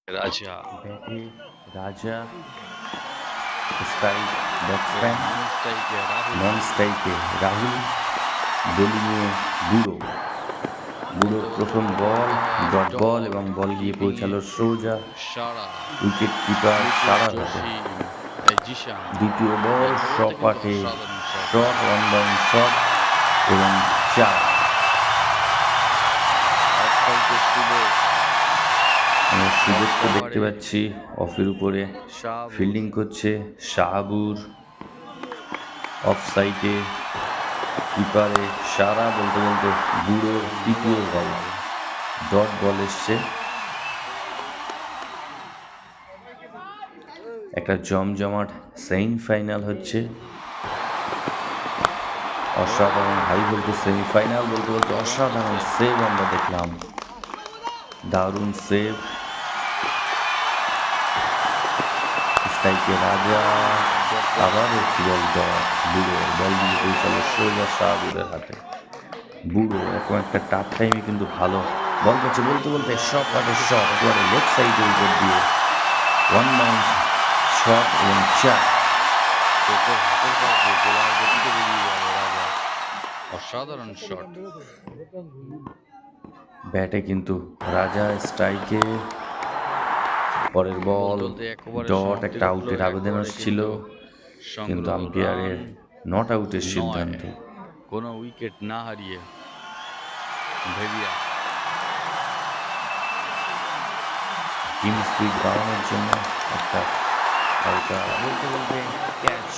রাজা ব্যাটে রাজা, স্ট্রাইক ব্যাটসম্যান, নন স্ট্রাইকে রাহুল, নন স্ট্রাইকে রাহুল, বোলিংয়ে বুড়ো। বুড়োর প্রথম বল ডট বল এবং বল গিয়ে পৌঁছালো সোজা সারা, উইকেট কিপার সারার হাতে। জসিম, জিশান। দ্বিতীয় বল বলতে বলতে কিন্তু সপাটে অসাধারণ shot. Shot, one bound shot এবং 4। অফসাইডের সুযোগ। আমরা সুযোগকে দেখতে পাচ্ছি অফের উপরে শাহাবুর। ফিল্ডিং করছে শাহাবুর। অফ সাইডে কিপারে সারা, বলতে বলতে বুড়োর তৃতীয় বল ডট বল এসছে। একটা জমজমাট সেমিফাইনাল হচ্ছে, অসাধারণ হাই ভোল্টেজ সেমিফাইনাল। বলতে বলতে অসাধারণ সেভ আমরা দেখলাম, দারুণ সেভ। স্ট্রাইকে রাজা, আবার একটি বল ডট, বুড়ো বল দিয়ে পৌঁছালো সোজা শাহাবুরের হাতে। বুড়ো এখন একটা টাফ টাইমে কিন্তু ভালো বল করছে, বলতে বলতে শট পাটের শট একেবারে লেগ সাইডের উপর দিয়ে ওয়ান বাউন্স শট এবং 4। অসাধারণ শট। ব্যাটে কিন্তু রাজা, স্ট্রাইকে পরের বল ডট। একটা আউটের আবেদন আসছিল কিন্তু আম্পায়ারের নট আউটের সিদ্ধান্ত। কোনো উইকেট না হারিয়ে ভেরিয়া টিম স্পিড বাড়ানোর জন্য একটা হালকা, বলতে বলতে ক্যাচ